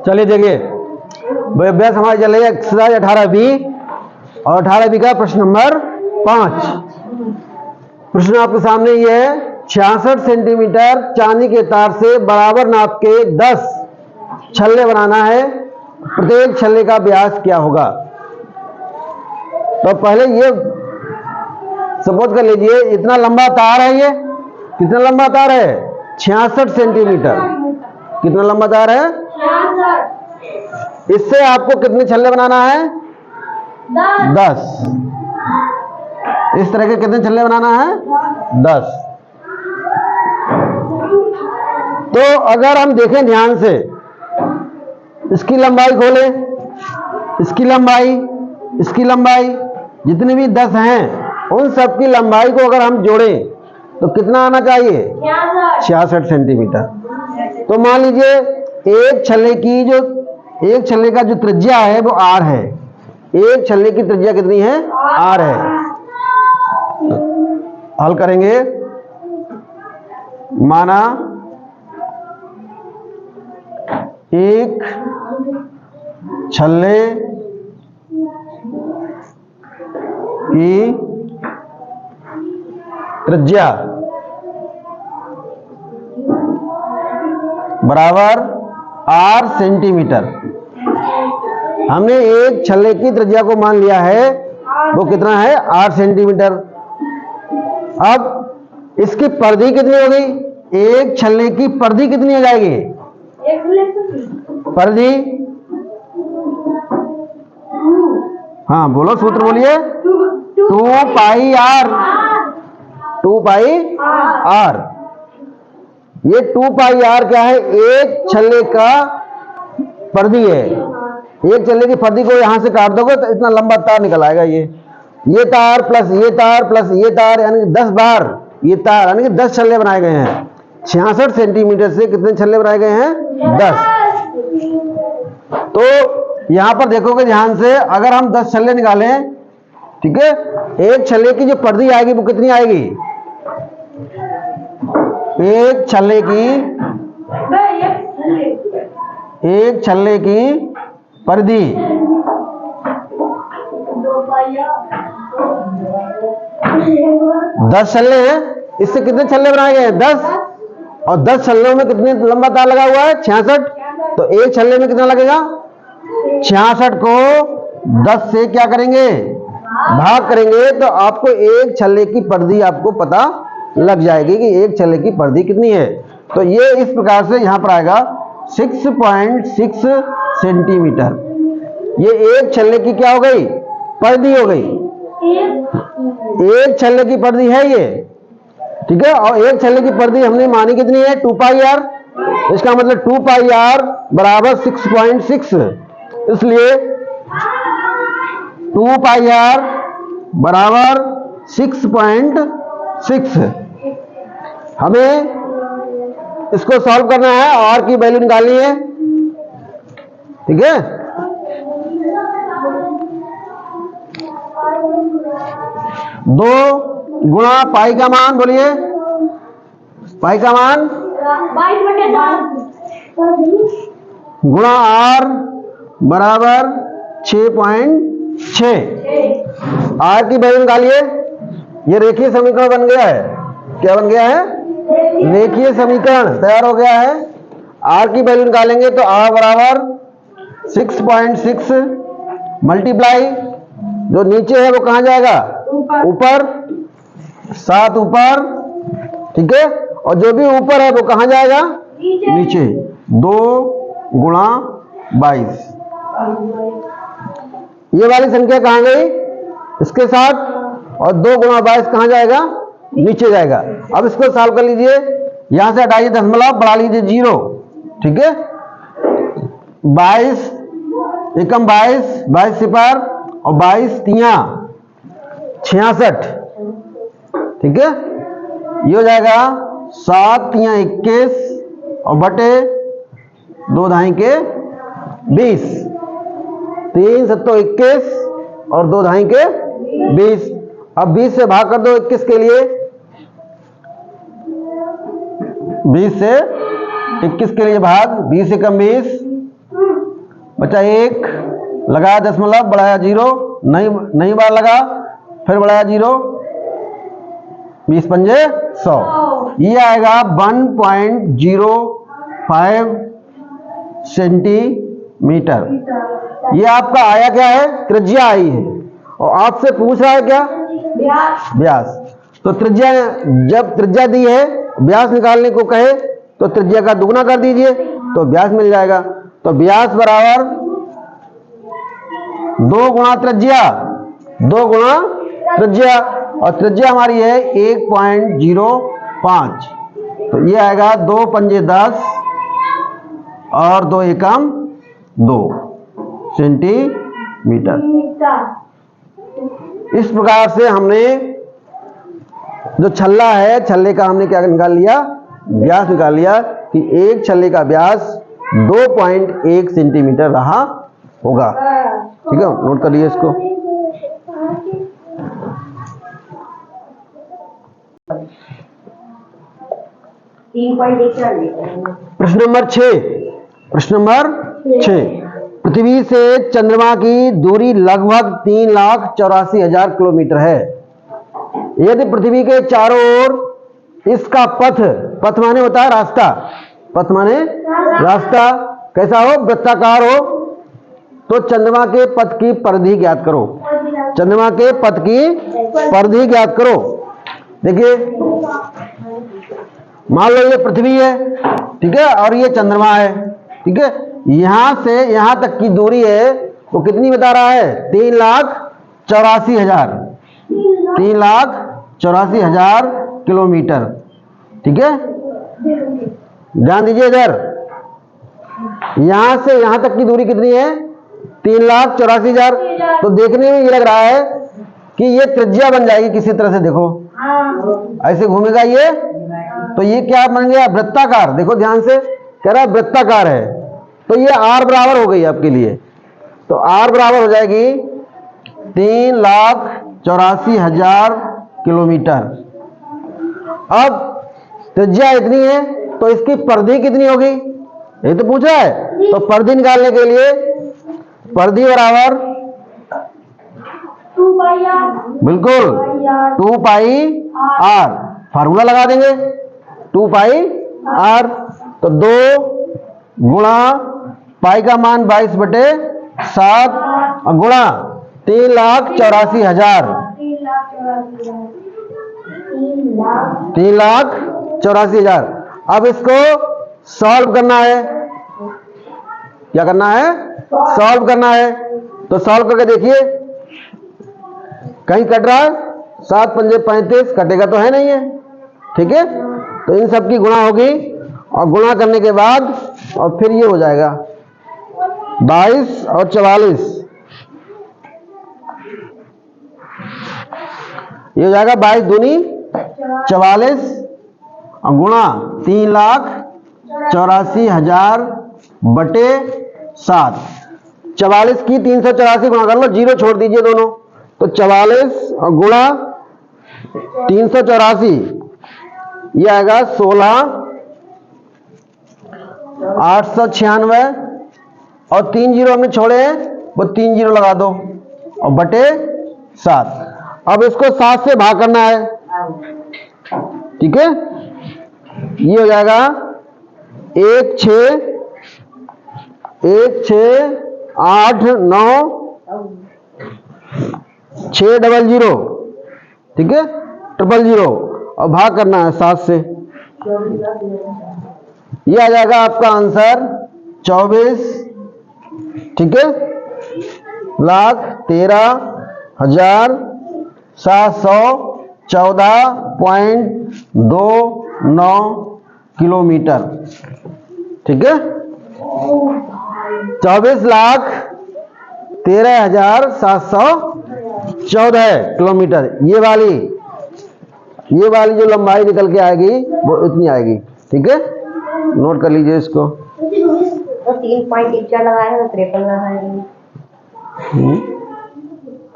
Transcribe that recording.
चलिए देखिए, अभ्यास हमारी चल रही है एक्सरसाइज 18B और 18B का प्रश्न नंबर 5। प्रश्न आपके सामने ये है, 66 सेंटीमीटर चांदी के तार से बराबर नाप के 10 छल्ले बनाना है, प्रत्येक छल्ले का व्यास क्या होगा। तो पहले ये सपोज कर लीजिए, इतना लंबा तार है, ये कितना लंबा तार है, 66 सेंटीमीटर। कितना लंबा तार है, 66। इससे आपको कितने छल्ले बनाना है, 10। इस तरह के कितने छल्ले बनाना है, 10। तो अगर हम देखें ध्यान से, इसकी लंबाई खोले, इसकी लंबाई जितनी भी 10 हैं उन सब की लंबाई को अगर हम जोड़ें तो कितना आना चाहिए, 66 सेंटीमीटर। तो मान लीजिए एक छल्ले का जो त्रिज्या है वो r है। एक छल्ले की त्रिज्या कितनी है, r है। हल करेंगे, माना एक छल्ले की त्रिज्या बराबर r सेंटीमीटर। हमने एक छल्ले की त्रिज्या को मान लिया है, वो कितना है, 8 सेंटीमीटर। अब इसकी परिधि कितनी होगी, एक छल्ले की परिधि कितनी हो जाएगी, परिधि, हाँ बोलो, सूत्र बोलिए, 2 पाई r। ये 2 पाई r क्या है, एक छल्ले का परिधि है। एक छल्ले की परिधि को यहां से काट दोगे तो इतना लंबा तार निकल आएगा। ये तार प्लस ये तार प्लस ये तार, यानी कि 10 बार ये तार, यानी कि 10 छल्ले बनाए गए हैं। 66 सेंटीमीटर से कितने छल्ले बनाए गए हैं, 10। तो यहां पर देखोगे ध्यान से, अगर हम 10 छल्ले निकालें, ठीक है, एक छल्ले की जो परिधि आएगी वो कितनी आएगी, एक छल्ले की परिधि 10 छल्ले हैं, इससे कितने छल्ले बनाए गए हैं, 10। और 10 छल्लों में कितने लंबा तार लगा हुआ है, 66। तो एक छल्ले में कितना लगेगा, 66 को 10 से क्या करेंगे, भाग करेंगे, तो आपको एक छल्ले की परिधि आपको पता लग जाएगी कि एक छल्ले की परिधि कितनी है। तो ये इस प्रकार से यहां पर आएगा 6.6 सेंटीमीटर। ये एक छल्ले की क्या हो गई, परिधि हो गई। एक छल्ले की परिधि है ये, ठीक है। और एक छल्ले की परिधि हमने मानी कितनी है, 2 पाई r। इसका मतलब 2 पाई r बराबर 6.6। इसलिए 2 पाई r बराबर 6.6। हमें इसको सॉल्व करना है, r की वैल्यू निकालनी है, ठीक है। दो गुणा पाई का मान, बोलिए, पाई का मान गुणा r बराबर 6.6। r की वैल्यू निकालिए। ये रेखीय समीकरण बन गया है, क्या बन गया है, रेखीय समीकरण तैयार हो गया है। r की वैल्यू निकालेंगे तो r बराबर 6.6 मल्टीप्लाई, जो नीचे है वो कहां जाएगा, ऊपर, 7 ऊपर, ठीक है। और जो भी ऊपर है वो कहां जाएगा, नीचे। 2 गुणा 22, ये वाली संख्या कहां गई, इसके साथ, और 2 गुणा 22 कहां जाएगा, नीचे जाएगा। अब इसको सॉल्व कर लीजिए, यहां से हटाइए दशमलव, बढ़ा लीजिए 0, ठीक है। 22 एकम 22 सिपार, और 22 तिया 66, ठीक है। ये हो जाएगा 7 तिया 21 और बटे 2 धाई के 20, 3 सत्तो 21 और 2 धाई के 20। अब 20 से भाग कर दो 21 के लिए, 20 से 21 के लिए भाग, 20 से कम 20, बचा 1, लगाया दशमलव, बढ़ाया 0, नहीं बार लगा, फिर बढ़ाया 0, 20 पंजे 100, ये आएगा 1.05 सेंटीमीटर। ये आपका आया क्या है? त्रिज्या आई है, और आपसे पूछ रहा है क्या? व्यास। तो त्रिज्या, जब त्रिज्या दी है, व्यास निकालने को कहे तो त्रिज्या का दुगना कर दीजिए तो व्यास मिल जाएगा। तो व्यास बराबर 2 गुणा त्रिज्या, 2 गुणा त्रिज्या, और त्रिज्या हमारी है 1.05, तो ये आएगा 2 पंजे 10 और 2 एकम 2 सेंटीमीटर। इस प्रकार से हमने जो छल्ला है, छल्ले का हमने क्या निकाल लिया? व्यास निकाल लिया कि एक छल्ले का व्यास 2.1 सेंटीमीटर रहा होगा। ठीक है, नोट कर लीजिए इसको। प्रश्न नंबर 6, प्रश्न नंबर 6, पृथ्वी से चंद्रमा की दूरी लगभग 3,84,000 किलोमीटर है। यदि पृथ्वी के चारों ओर इसका पथ, पथ माने होता है रास्ता, पथ माने रास्ता कैसा हो? वृत्ताकार हो, तो चंद्रमा के पथ की परिधि ज्ञात करो। चंद्रमा के पथ की परिधि ज्ञात करो। देखिए, मान लो ये पृथ्वी है, ठीक है, और ये चंद्रमा है, ठीक है, यहां से यहां तक की दूरी है, वो कितनी बता रहा है? 3,84,000, 3,84,000 किलोमीटर। ठीक है, ध्यान दीजिए इधर, यहां से यहां तक की दूरी कितनी है? 3,84,000। तो देखने में ये लग रहा है कि ये त्रिज्या बन जाएगी किसी तरह से। देखो ऐसे घूमेगा ये, तो ये क्या बन गया? वृत्ताकार। देखो ध्यान से, कह रहा है वृत्ताकार है, तो ये r बराबर हो गई आपके लिए। तो r बराबर हो जाएगी 3,84,000 किलोमीटर। अब त्रिज्या इतनी है, तो इसकी परिधि कितनी होगी? ये तो पूछ रहा है। तो परिधि निकालने के लिए परिधि बराबर 2 पाई r, बिल्कुल 2 पाई r, फार्मूला लगा देंगे 2 पाई r। तो 2 गुणा पाई का मान 22/7 और गुणा 3,84,000, 3,84,000। अब इसको सॉल्व करना है। क्या करना है? सॉल्व करना है। तो सॉल्व करके देखिए, कहीं कट रहा है? 7 पंजे 35, कटेगा तो है नहीं है। ठीक है, तो इन सब की गुणा होगी, और गुणा करने के बाद और फिर ये हो जाएगा 22 और 44, ये हो जाएगा 22 दूनी 44 और गुणा 3,84,000 बटे 7। 44 की 384 गुणा कर लो, 0 छोड़ दीजिए दोनों, तो 44 और गुणा 384, ये आएगा 16,896 और 3 जीरो हमने छोड़े हैं, वो 3 जीरो लगा दो और बटे 7। अब इसको 7 से भाग करना है। ठीक है, ये हो जाएगा 1,6,8,9,600, ठीक है, 000, और भाग करना है 7 से। ये आ जाएगा आपका आंसर 24, ठीक है, 1,13,714.29 किलोमीटर। ठीक है, 24,13,714 किलोमीटर। ये वाली जो लंबाई निकल के आएगी वो इतनी आएगी। ठीक है, नोट कर लीजिए इसको। तो 3.1 लगाया है, तो 53 लगाएंगे।